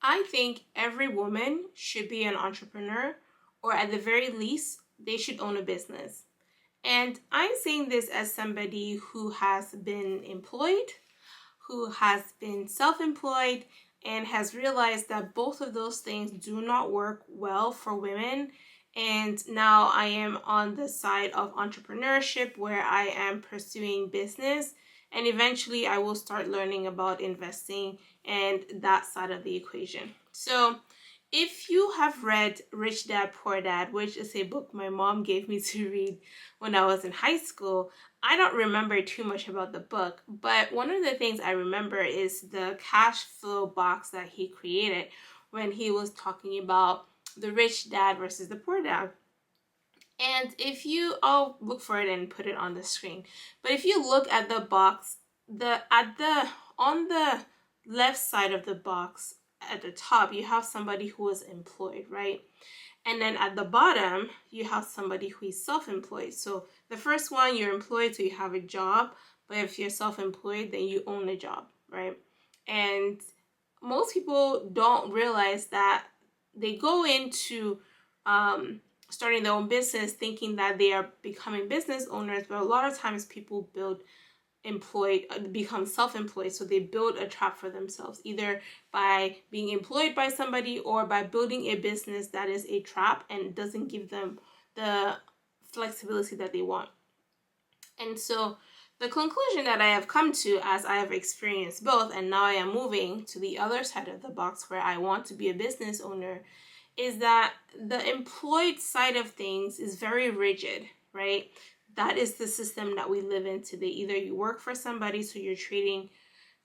I think every woman should be an entrepreneur, or at the very least, they should own a business. And I'm saying this as somebody who has been employed, who has been self employed, and has realized that both of those things do not work well for women. And now I am on the side of entrepreneurship where I am pursuing business. And eventually I will start learning about investing and that side of the equation. So, if you have read Rich Dad Poor Dad, which is a book my mom gave me to read when I was in high school, I don't remember too much about the book, but one of the things I remember is the cash flow box that he created when he was talking about the rich dad versus the poor dad. And if you, I'll look for it and put it on the screen. But if you look at the box, on the left side of the box at the top, you have somebody who is employed, right? And then at the bottom, you have somebody who is self-employed. So the first one, you're employed, so you have a job. But if you're self-employed, then you own a job, right? And most people don't realize that they go into starting their own business thinking that they are becoming business owners, but a lot of times people become self-employed, so they build a trap for themselves, either by being employed by somebody or by building a business that is a trap and doesn't give them the flexibility that they want. And so the conclusion that I have come to, as I have experienced both, and now I am moving to the other side of the box where I want to be a business owner, is that the employed side of things is very rigid, right? That is the system that we live in today. Either you work for somebody, so you're trading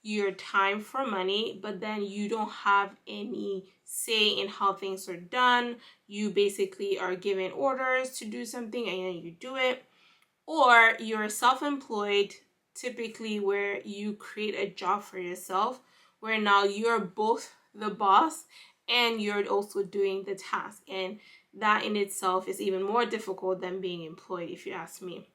your time for money, but then you don't have any say in how things are done. You basically are given orders to do something and then you do it. Or you're self-employed, typically where you create a job for yourself, where now you're both the boss and you're also doing the task. And that in itself is even more difficult than being employed, if you ask me.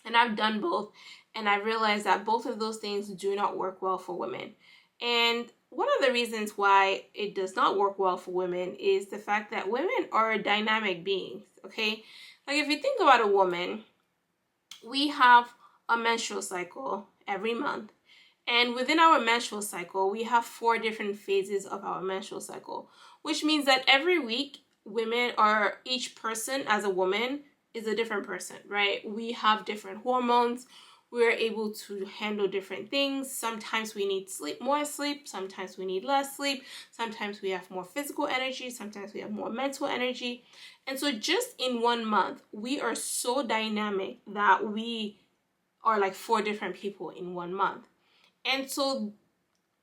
And I've done both, and I realized that both of those things do not work well for women. And one of the reasons why it does not work well for women is the fact that women are dynamic beings, okay? Like if you think about a woman, we have a menstrual cycle every month. And within our menstrual cycle, we have 4 different phases of our menstrual cycle, which means that every week, each person as a woman is a different person, right? We have different hormones. We're able to handle different things. Sometimes we need more sleep. Sometimes we need less sleep. Sometimes we have more physical energy. Sometimes we have more mental energy. And so just in 1 month, we are so dynamic that we are like 4 different people in 1 month. And so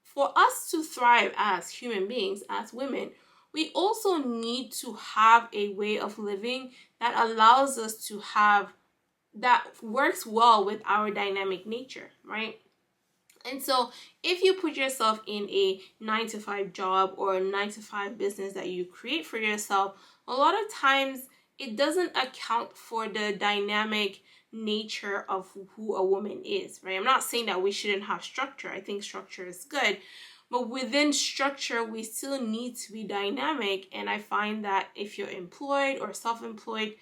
for us to thrive as human beings, as women, we also need to have a way of living that allows us to have, that works well with our dynamic nature, right? And so if you put yourself in a 9-to-5 job or a 9-to-5 business that you create for yourself, a lot of times it doesn't account for the dynamic nature of who a woman is, right? I'm not saying that we shouldn't have structure. I think structure is good. But within structure, we still need to be dynamic. And I find that if you're employed or self-employed,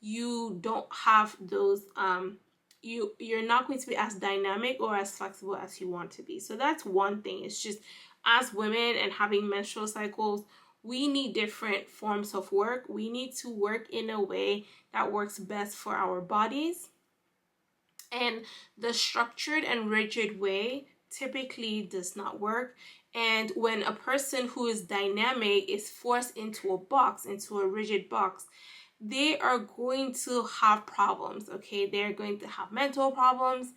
you don't have those you're not going to be as dynamic or as flexible as you want to be. So that's one thing. It's just, as women and having menstrual cycles, we need different forms of work. We need to work in a way that works best for our bodies. And the structured and rigid way typically does not work. And when a person who is dynamic is forced into a box, into a rigid box, they are going to have problems, okay? They're going to have mental problems.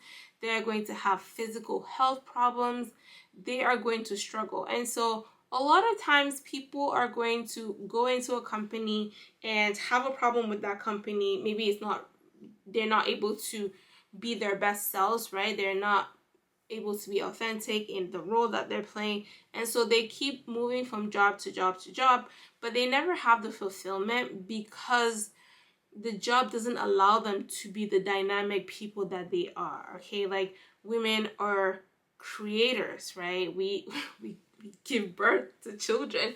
They're going to have physical health problems. They are going to struggle. And so a lot of times people are going to go into a company and have a problem with that company. Maybe they're not able to be their best selves, right? They're not able to be authentic in the role that they're playing. And so they keep moving from job to job to job, but they never have the fulfillment because the job doesn't allow them to be the dynamic people that they are, okay? Like women are creators, right? We give birth to children.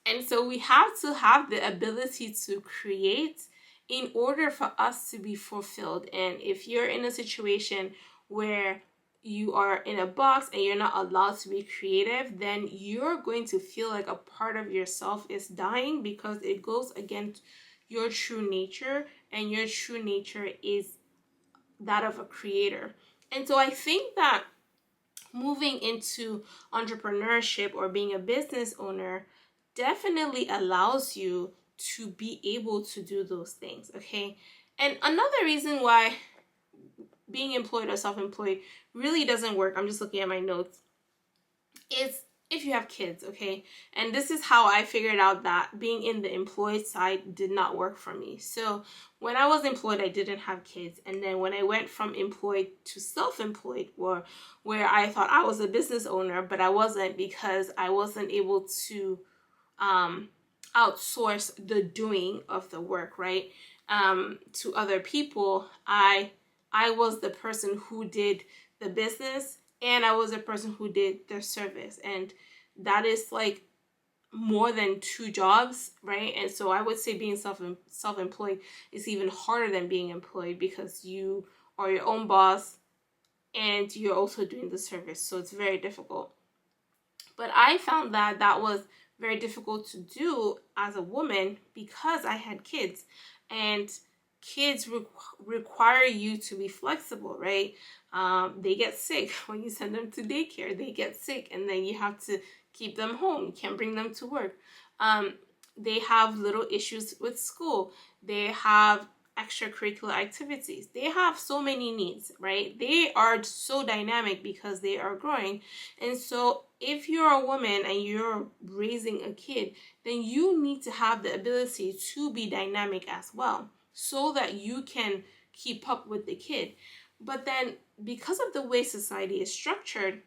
And so we have to have the ability to create in order for us to be fulfilled. And if you're in a situation where you are in a box and you're not allowed to be creative, then you're going to feel like a part of yourself is dying, because it goes against your true nature, and your true nature is that of a creator. And so I think that moving into entrepreneurship or being a business owner definitely allows you to be able to do those things, okay? And another reason why being employed or self-employed really doesn't work, I'm just looking at my notes, is if you have kids, okay? And this is how I figured out that being in the employed side did not work for me. So when I was employed, I didn't have kids. And then when I went from employed to self-employed, where I thought I was a business owner, but I wasn't, because I wasn't able to outsource the doing of the work, right? To other people. I was the person who did the business, and I was the person who did the service, and that is like more than two jobs, right? And so I would say being self-employed is even harder than being employed, because you are your own boss and you're also doing the service, so it's very difficult. But I found that that was very difficult to do as a woman, because I had kids, and kids require you to be flexible, right? They get sick when you send them to daycare. They get sick, and then you have to keep them home. You can't bring them to work. They have little issues with school. They have extracurricular activities. They have so many needs, right? They are so dynamic because they are growing. And so if you're a woman and you're raising a kid, then you need to have the ability to be dynamic as well, so that you can keep up with the kid. But then, because of the way society is structured,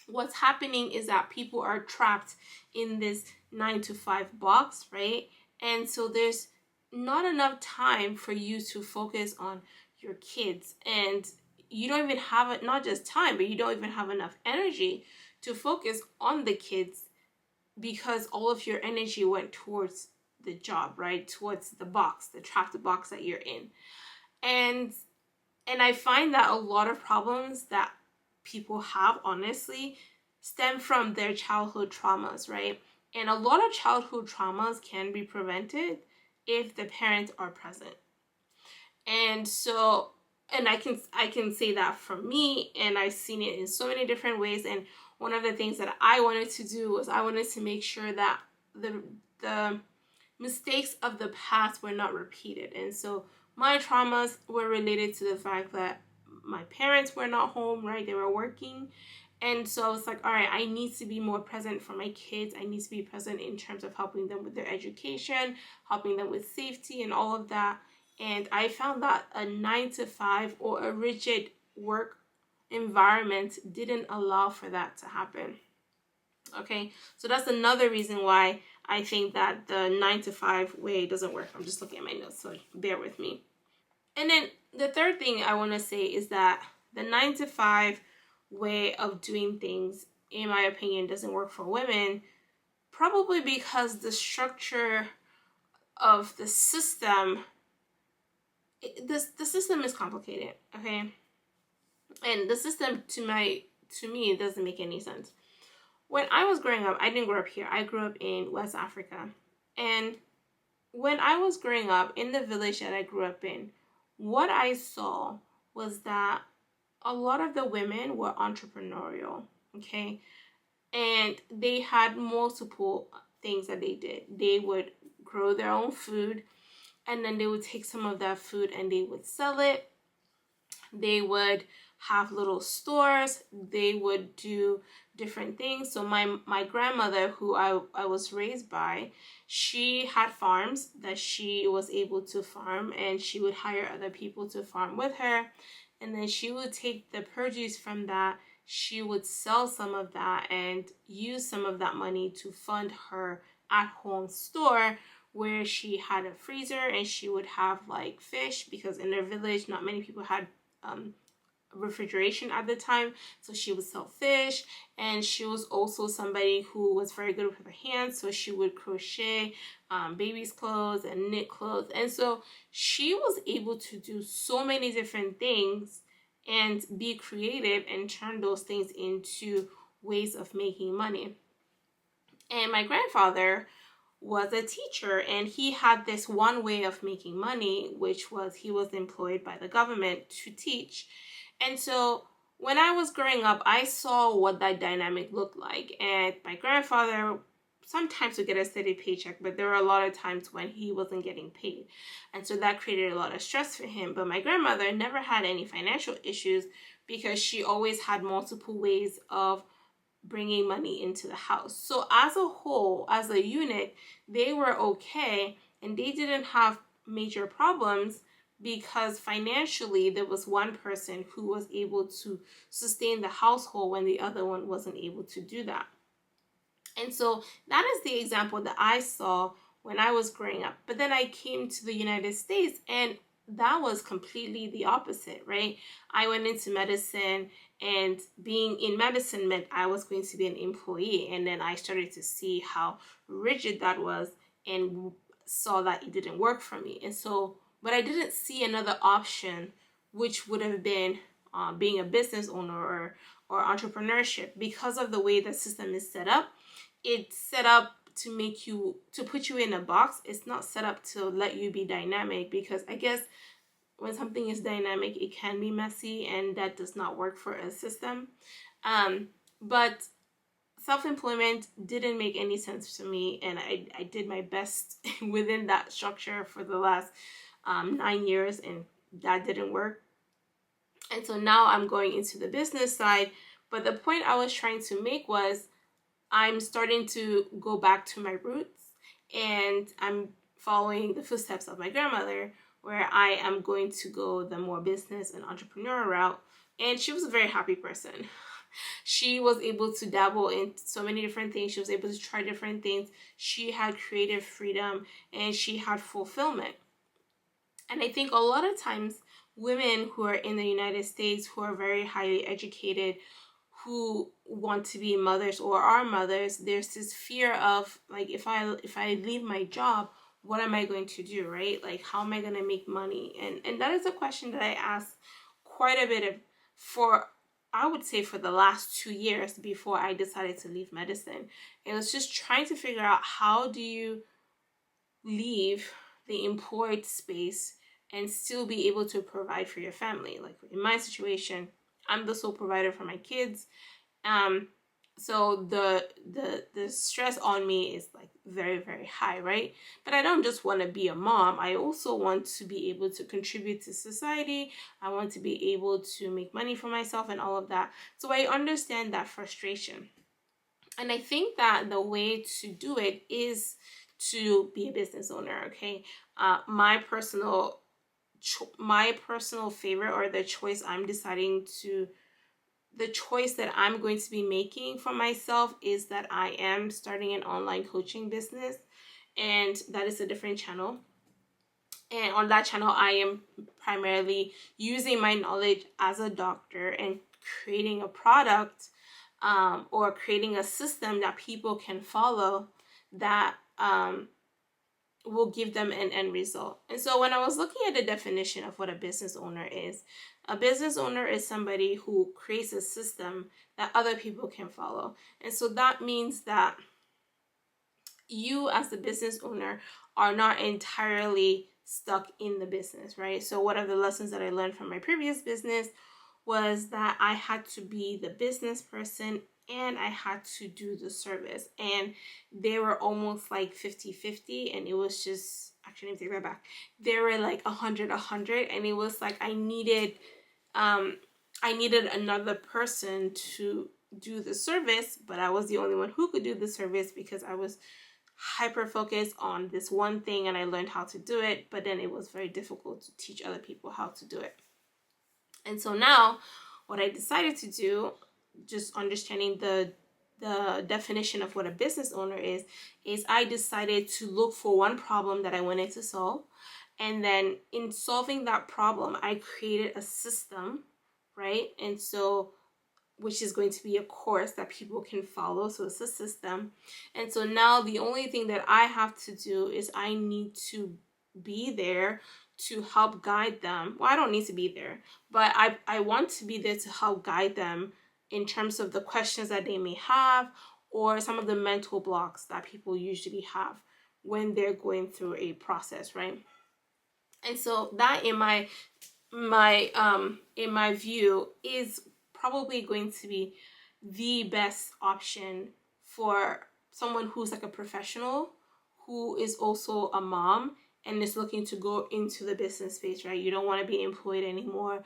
what's happening is that people are trapped in this 9 to 5 box, right? And so there's not enough time for you to focus on your kids, and you don't even have it, not just time, but you don't even have enough energy to focus on the kids, because all of your energy went towards the job, right? Towards the box, the trapped box that you're in. And I find that a lot of problems that people have, honestly, stem from their childhood traumas, right? And a lot of childhood traumas can be prevented if the parents are present. And so, and I can say that for me, and I've seen it in so many different ways. And one of the things that I wanted to do was I wanted to make sure that the mistakes of the past were not repeated. And so my traumas were related to the fact that my parents were not home, right? They were working. And so I was like, all right, I need to be more present for my kids. I need to be present in terms of helping them with their education, helping them with safety and all of that. And I found that a 9 to 5 or a rigid work environment didn't allow for that to happen. Okay, so that's another reason why I think that the 9 to 5 way doesn't work. I'm just looking at my notes, so bear with me. And then the third thing I want to say is that the 9 to 5 way of doing things, in my opinion, doesn't work for women, probably because the structure of the system, the system is complicated, okay? And the system, to me, it doesn't make any sense. When I was growing up, I didn't grow up here. I grew up in West Africa. And when I was growing up in the village that I grew up in, what I saw was that a lot of the women were entrepreneurial, okay? And they had multiple things that they did. They would grow their own food, and then they would take some of that food and they would sell it. They would have little stores. They would do different things. So my grandmother, who I was raised by, she had farms that she was able to farm, and she would hire other people to farm with her. And then she would take the produce from that. She would sell some of that and use some of that money to fund her at-home store, where she had a freezer, and she would have like fish, because in their village not many people had refrigeration at the time, so she would sell fish. And she was also somebody who was very good with her hands, so she would crochet babies clothes and knit clothes. And so she was able to do so many different things and be creative and turn those things into ways of making money. And my grandfather was a teacher, and he had this one way of making money, which was he was employed by the government to teach. And so when I was growing up, I saw what that dynamic looked like. And my grandfather sometimes would get a steady paycheck, but there were a lot of times when he wasn't getting paid. And so that created a lot of stress for him. But my grandmother never had any financial issues because she always had multiple ways of bringing money into the house. So as a whole, as a unit, they were okay, and they didn't have major problems because financially there was one person who was able to sustain the household when the other one wasn't able to do that. And so that is the example that I saw when I was growing up. But then I came to the United States, and that was completely the opposite, right? I went into medicine, and being in medicine meant I was going to be an employee. And then I started to see how rigid that was and saw that it didn't work for me. And so, but I didn't see another option, which would have been being a business owner or entrepreneurship. Because of the way the system is set up, it's set up to put you in a box. It's not set up to let you be dynamic, because I guess when something is dynamic, it can be messy, and that does not work for a system. But self-employment didn't make any sense to me, and I did my best within that structure for the last 9 years, and that didn't work. And so now I'm going into the business side. But the point I was trying to make was I'm starting to go back to my roots, and I'm following the footsteps of my grandmother, where I am going to go the more business and entrepreneur route. And she was a very happy person. She was able to dabble in so many different things. She was able to try different things. She had creative freedom, and she had fulfillment. And I think a lot of times women who are in the United States, who are very highly educated, who want to be mothers or are mothers, there's this fear of, like, if I leave my job, what am I going to do, right? Like, how am I going to make money? And that is a question that I ask quite a bit of, I would say, for the last 2 years before I decided to leave medicine. It was just trying to figure out, how do you leave the employed space and still be able to provide for your family? Like in my situation, I'm the sole provider for my kids. So the stress on me is like very, very high, right? But I don't just want to be a mom. I also want to be able to contribute to society. I want to be able to make money for myself and all of that. So I understand that frustration. And I think that the way to do it is to be a business owner, okay? My personal favorite, or the choice that I'm going to be making for myself, is that I am starting an online coaching business, and that is a different channel. And on that channel, I am primarily using my knowledge as a doctor and creating a product, or creating a system that people can follow that will give them an end result. And so when I was looking at the definition of what a business owner is somebody who creates a system that other people can follow. And so that means that you, as the business owner, are not entirely stuck in the business, right? So one of the lessons that I learned from my previous business was that I had to be the business person and I had to do the service, and they were almost like 50-50, and it was just, actually, let me take that back. They were like 100-100, and it was like I needed another person to do the service, but I was the only one who could do the service because I was hyper focused on this one thing, and I learned how to do it, but then it was very difficult to teach other people how to do it. And so now what I decided to do, just understanding the definition of what a business owner is I decided to look for one problem that I wanted to solve. And then in solving that problem, I created a system, right? And so, which is going to be a course that people can follow. So it's a system. And so now the only thing that I have to do is I need to be there to help guide them. Well, I don't need to be there, but I want to be there to help guide them in terms of the questions that they may have, or some of the mental blocks that people usually have when they're going through a process, right? And so that in my view is probably going to be the best option for someone who's like a professional, who is also a mom and is looking to go into the business space, right? You don't want to be employed anymore.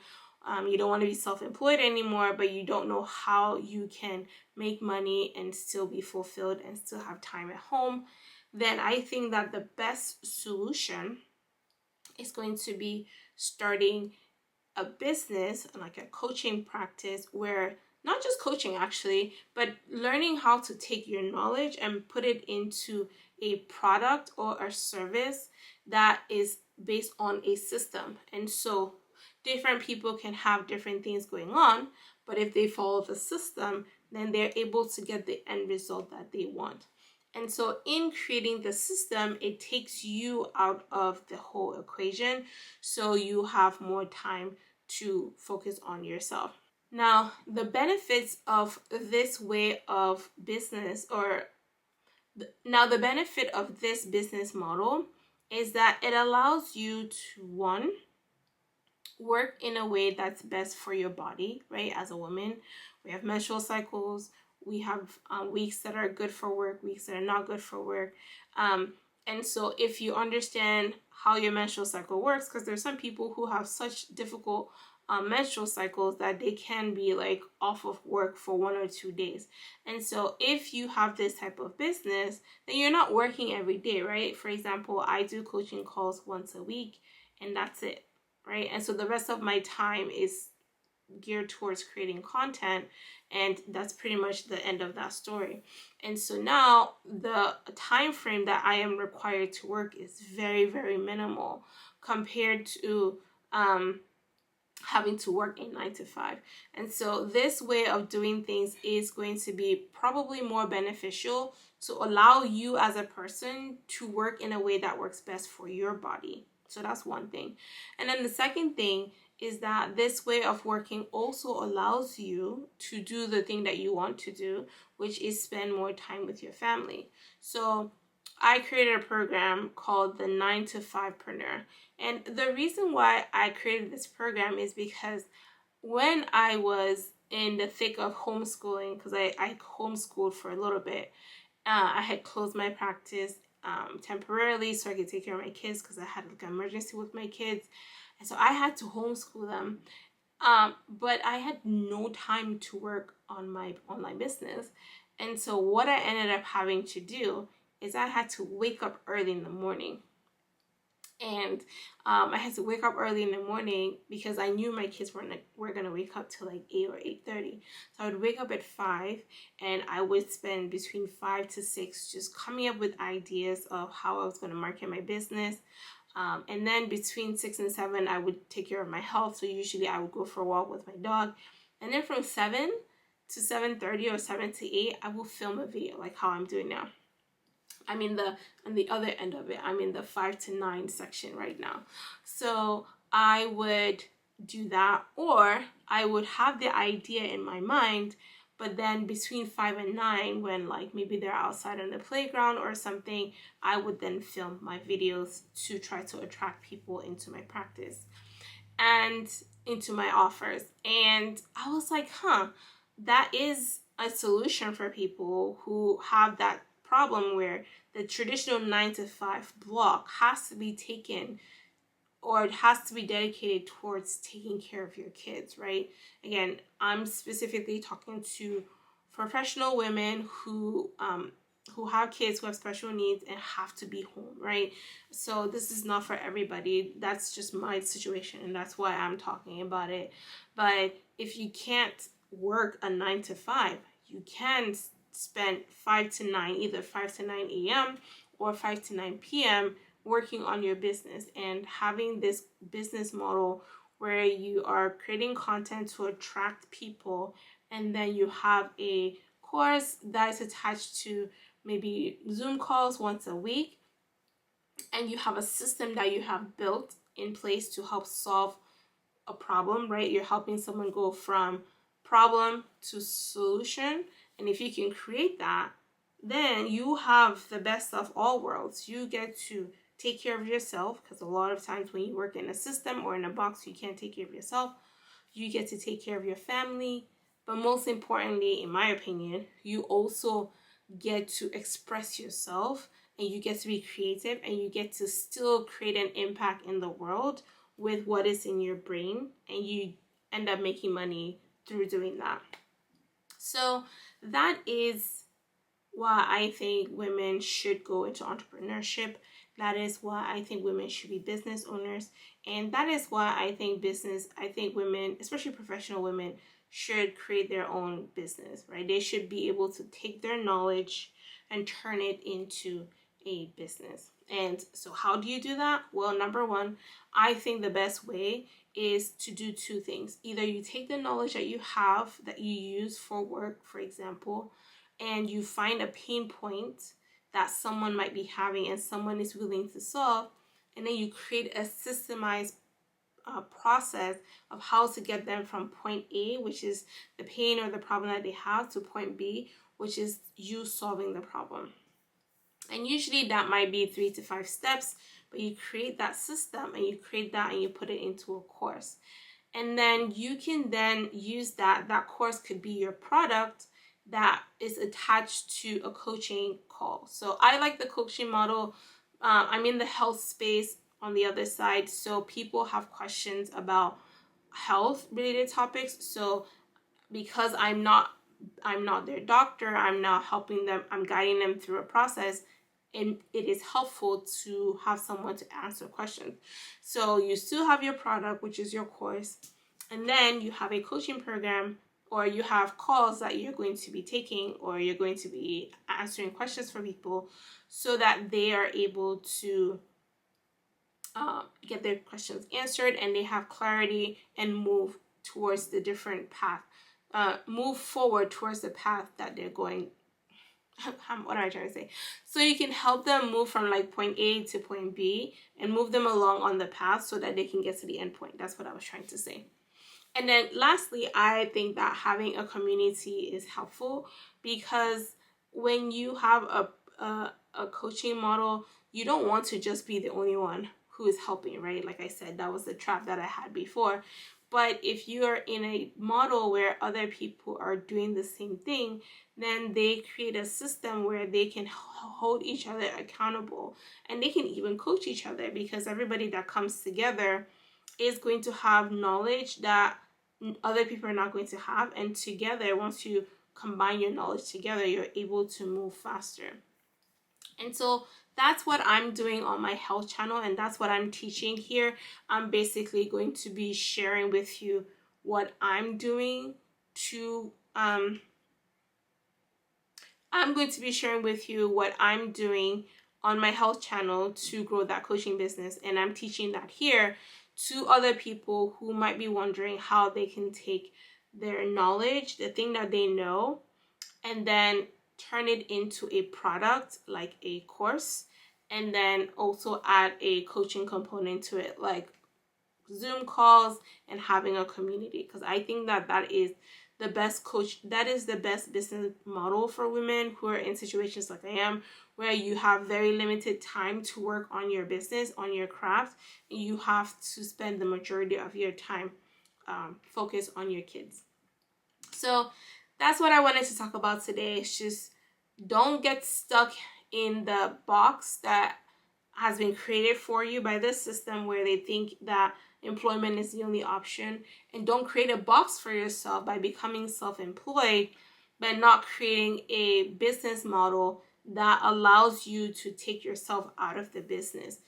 You don't want to be self-employed anymore, but you don't know how you can make money and still be fulfilled and still have time at home. Then I think that the best solution is going to be starting a business, like a coaching practice, where not just coaching actually, but learning how to take your knowledge and put it into a product or a service that is based on a system. And so different people can have different things going on, but if they follow the system, then they're able to get the end result that they want. And so in creating the system, it takes you out of the whole equation, so you have more time to focus on yourself. Now, the benefits of this way of business, the benefit of this business model is that it allows you to, one, work in a way that's best for your body, right? As a woman, we have menstrual cycles, we have weeks that are good for work, weeks that are not good for work. And so if you understand how your menstrual cycle works, because there's some people who have such difficult menstrual cycles that they can be like off of work for 1 or 2 days. And so if you have this type of business, then you're not working every day, right? For example, I do coaching calls once a week and that's it, right? And so the rest of my time is geared towards creating content, and that's pretty much the end of that story. And so now the time frame that I am required to work is very, very minimal compared to having to work a 9 to 5. And so this way of doing things is going to be probably more beneficial to allow you as a person to work in a way that works best for your body. So that's one thing. And then the second thing is that this way of working also allows you to do the thing that you want to do, which is spend more time with your family. So I created a program called the 9 to 5preneur. And the reason why I created this program is because when I was in the thick of homeschooling, because I homeschooled for a little bit, I had closed my practice temporarily so I could take care of my kids because I had like an emergency with my kids. And so I had to homeschool them. But I had no time to work on my online business. And so what I ended up having to do is I had to wake up early in the morning. And I had to wake up early in the morning because I knew my kids were going to wake up till like 8 or 8:30. So I would wake up at 5 and I would spend between 5 to 6 just coming up with ideas of how I was going to market my business. And then between 6 and 7, I would take care of my health. So usually I would go for a walk with my dog. And then from 7 to 7:30 or 7 to 8, I will film a video like how I'm doing now. I'm in on the other end of it. I'm in the 5 to 9 section right now. So I would do that, or I would have the idea in my mind, but then between 5 and 9, when like maybe they're outside on the playground or something, I would then film my videos to try to attract people into my practice and into my offers. And I was like, that is a solution for people who have that problem where the traditional 9 to 5 block has to be taken, or it has to be dedicated towards taking care of your kids, right? Again, I'm specifically talking to professional women who have kids who have special needs and have to be home, right? So this is not for everybody. That's just my situation, and that's why I'm talking about it. But if you can't work a 9 to 5, you can spend 5 to 9, either 5 to 9 a.m. or 5 to 9 p.m. working on your business and having this business model where you are creating content to attract people, and then you have a course that is attached to maybe Zoom calls once a week, and you have a system that you have built in place to help solve a problem, right? You're helping someone go from problem to solution. And if you can create that, then you have the best of all worlds. You get to take care of yourself, because a lot of times when you work in a system or in a box, you can't take care of yourself. You get to take care of your family. But most importantly, in my opinion, you also get to express yourself, and you get to be creative, and you get to still create an impact in the world with what is in your brain, and you end up making money through doing that. So that is why I think women should go into entrepreneurship. That is why I think women should be business owners. And that is why I think women, especially professional women, should create their own business, right? They should be able to take their knowledge and turn it into a business. And so how do you do that? Well, number one, I think the best way is to do two things. Either you take the knowledge that you have that you use for work, for example, and you find a pain point that someone might be having and someone is willing to solve, and then you create a systemized process of how to get them from point A, which is the pain or the problem that they have, to point B, which is you solving the problem. And usually that might be 3 to 5 steps, but you create that system and you create that and you put it into a course. And then you can then use that. That course could be your product that is attached to a coaching call. So I like the coaching model. I'm in the health space on the other side. So people have questions about health related topics. So because I'm not their doctor, I'm now helping them, I'm guiding them through a process, and it is helpful to have someone to answer questions. So you still have your product, which is your course, and then you have a coaching program, or you have calls that you're going to be taking, or you're going to be answering questions for people so that they are able to get their questions answered and they have clarity and move towards the different path, move forward towards the path that they're going. What am I trying to say? So you can help them move from like point A to point B and move them along on the path so that they can get to the end point. That's what I was trying to say. And then lastly, I think that having a community is helpful, because when you have a coaching model, you don't want to just be the only one who is helping, right? Like I said, that was the trap that I had before. But if you're in a model where other people are doing the same thing, then they create a system where they can hold each other accountable, and they can even coach each other, because everybody that comes together is going to have knowledge that other people are not going to have. And together, once you combine your knowledge together, you're able to move faster. And so that's what I'm doing on my health channel, and that's what I'm teaching here. I'm basically going to be sharing with you what I'm doing to I'm going to be sharing with you what I'm doing on my health channel to grow that coaching business, and I'm teaching that here to other people who might be wondering how they can take their knowledge, the thing that they know, and then turn it into a product like a course, and then also add a coaching component to it, like Zoom calls and having a community. Because I think that is the best business model for women who are in situations like I am, where you have very limited time to work on your business, on your craft, and you have to spend the majority of your time focused on your kids. So that's what I wanted to talk about today. It's just, don't get stuck in the box that has been created for you by this system, where they think that employment is the only option. And don't create a box for yourself by becoming self-employed, but not creating a business model that allows you to take yourself out of the business.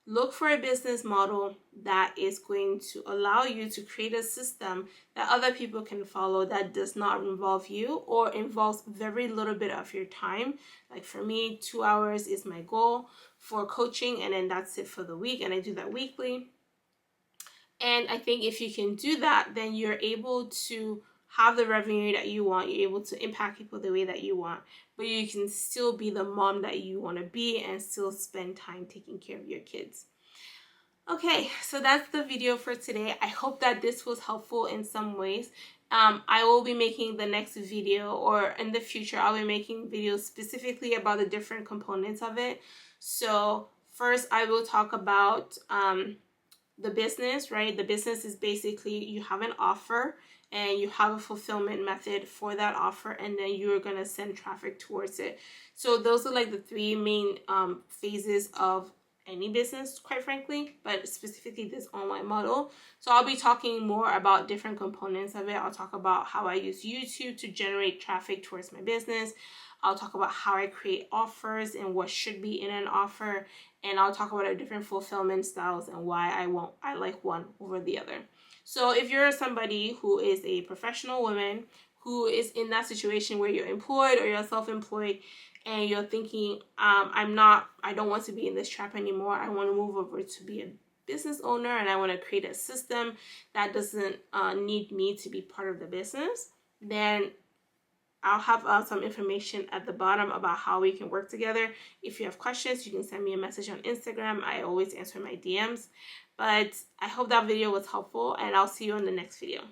Look for a business model that is going to allow you to create a system that other people can follow, that does not involve you or involves very little bit of your time. Like for me, 2 hours is my goal for coaching, and then that's it for the week, and I do that weekly. And I think if you can do that, then you're able to have the revenue that you want. You're able to impact people the way that you want, but you can still be the mom that you want to be and still spend time taking care of your kids. Okay, so that's the video for today. I hope that this was helpful in some ways. I will be making the next video, or in the future, I'll be making videos specifically about the different components of it. So first, I will talk about the business, right? The business is basically you have an offer and you have a fulfillment method for that offer, and then you're going to send traffic towards it. So those are like the three main phases of any business, quite frankly, but specifically this online model. So I'll be talking more about different components of it. I'll talk about how I use YouTube to generate traffic towards my business. I'll talk about how I create offers and what should be in an offer, and I'll talk about our different fulfillment styles and why I like one over the other. So if you're somebody who is a professional woman who is in that situation where you're employed or you're self-employed and you're thinking, I don't want to be in this trap anymore. I want to move over to be a business owner, and I want to create a system that doesn't need me to be part of the business, then I'll have some information at the bottom about how we can work together. If you have questions, you can send me a message on Instagram. I always answer my DMs. But I hope that video was helpful, and I'll see you in the next video.